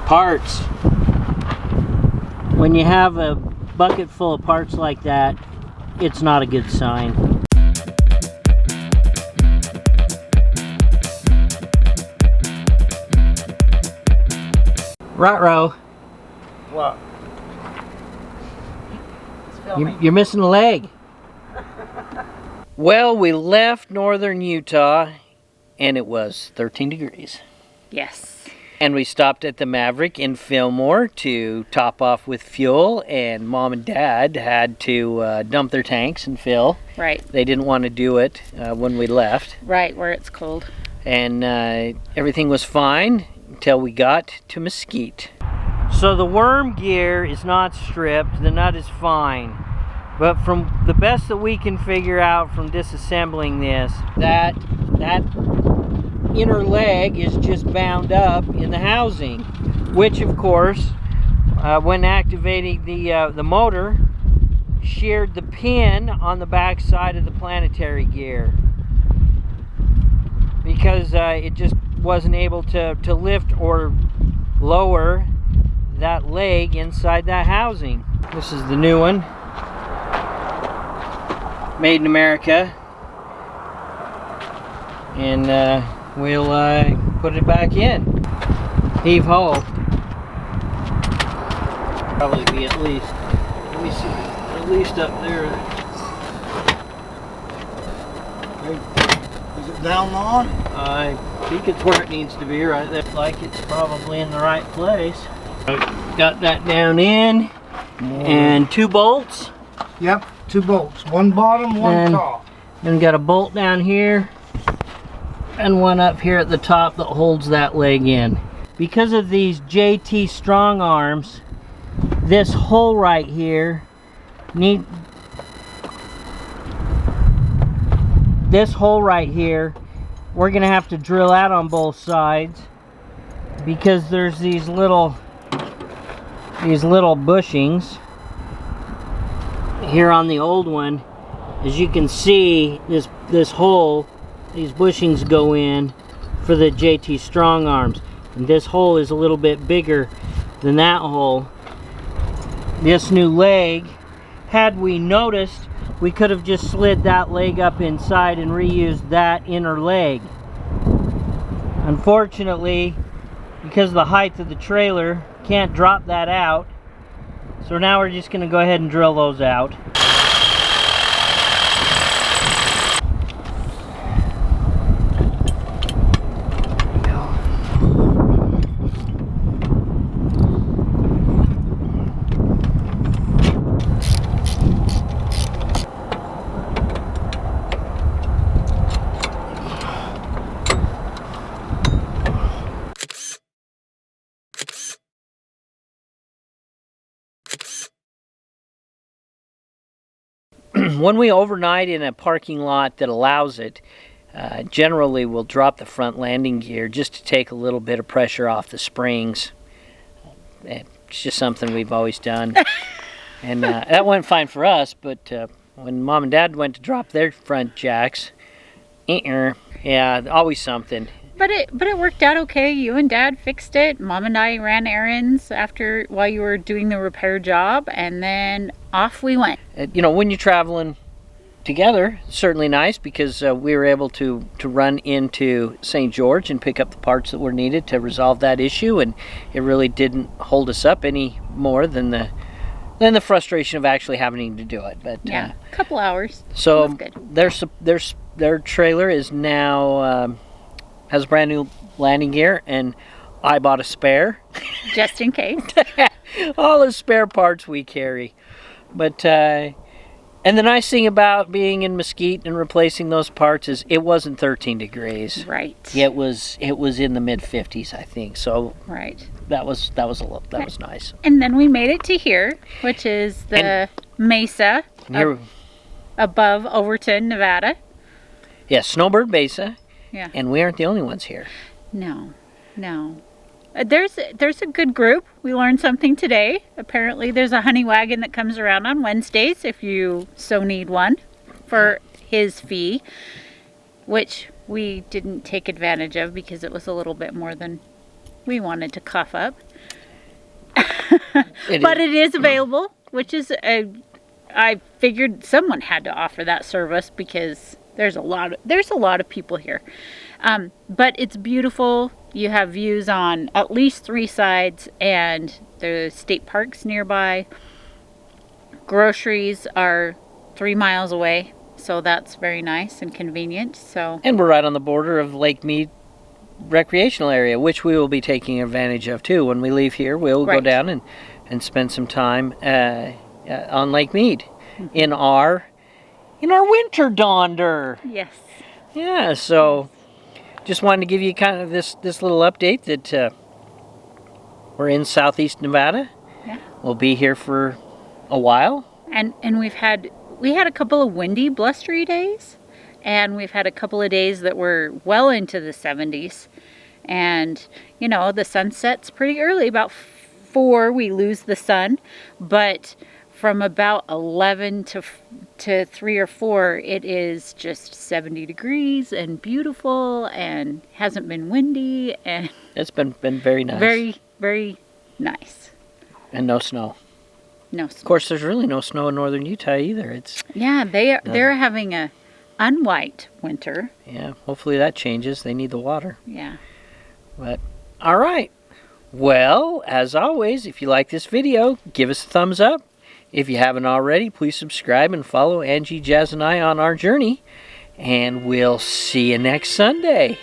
Parts. When you have a bucket full of parts like that, it's not a good sign. Ruh-roh. What? You're missing a leg. Well, we left northern Utah and it was 13 degrees. Yes. And we stopped at the Maverick in Fillmore to top off with fuel, and Mom and Dad had to dump their tanks and fill. Right. They didn't want to do it when we left. Right, where it's cold. And everything was fine until we got to Mesquite. So the worm gear is not stripped, the nut is fine. But from the best that we can figure out from disassembling this, that inner leg is just bound up in the housing, which of course, when activating the motor, sheared the pin on the back side of the planetary gear, because it just wasn't able to lift or lower that leg inside that housing. This is the new one, made in America, and we'll put it back in. Heave ho. Probably be at least, let me see, at least up there. Is it down on? I think it's where it needs to be, right there. Like it's probably in the right place. Got that down in, and 2 bolts. Yep, 2 bolts. One bottom, one top. Then got a bolt down here, and one up here at the top that holds that leg in. Because of these JT strong arms, this hole right here we're gonna have to drill out on both sides, because there's these little bushings here on the old one. As you can see, this hole, these bushings go in for the JT strong arms, and this hole is a little bit bigger than that hole. This new leg, had we noticed, we could have just slid that leg up inside and reused that inner leg. Unfortunately, because of the height of the trailer, can't drop that out, so now we're just going to go ahead and drill those out. When we overnight in a parking lot that allows it, generally we'll drop the front landing gear just to take a little bit of pressure off the springs. It's just something we've always done. And that went fine for us, but when Mom and Dad went to drop their front jacks, yeah, always something. But it worked out okay. You and Dad fixed it. Mom and I ran errands while you were doing the repair job, and then off we went. You know, when you're traveling together, it's certainly nice, because we were able to run into St. George and pick up the parts that were needed to resolve that issue, and it really didn't hold us up any more than the frustration of actually having to do it. But yeah, a couple hours. So their trailer is now has brand new landing gear, and I bought a spare just in case. All the spare parts we carry. But and the nice thing about being in Mesquite and replacing those parts is it wasn't 13 degrees. Right. It was in the mid 50s, I think. So right. That was nice. And then we made it to here, which is the Mesa above Overton, Nevada. Yeah, Snowbird Mesa. Yeah. And we aren't the only ones here. No. There's a good group. We learned something today. Apparently there's a honey wagon that comes around on Wednesdays if you so need one for his fee, which we didn't take advantage of because it was a little bit more than we wanted to cough up. But it is available, which is I figured someone had to offer that service because there's a lot of people here. But it's beautiful. You have views on at least 3 sides, and the state parks nearby. Groceries are 3 miles away, so that's very nice and convenient. So, and we're right on the border of Lake Mead recreational area, which we will be taking advantage of too. When we leave here, we'll go down and spend some time on Lake Mead in our winter donder. Yes. Yeah, so just wanted to give you kind of this little update that we're in southeast Nevada. Yeah. We'll be here for a while. And we had a couple of windy, blustery days, and we've had a couple of days that were well into the 70s. And the sun sets pretty early, about 4 we lose the sun, but from about 11 to 3 or 4 it is just 70 degrees and beautiful and hasn't been windy, and It's been very nice. very, very nice. And no snow. No Of snow. course, there's really no snow in northern Utah either. Yeah, they're having a unwhite winter. Yeah, hopefully that changes. They need the water. Yeah. But all right. Well, as always, if you like this video, give us a thumbs up. If you haven't already, please subscribe and follow Angie, Jazz, and I on our journey. And we'll see you next Sunday.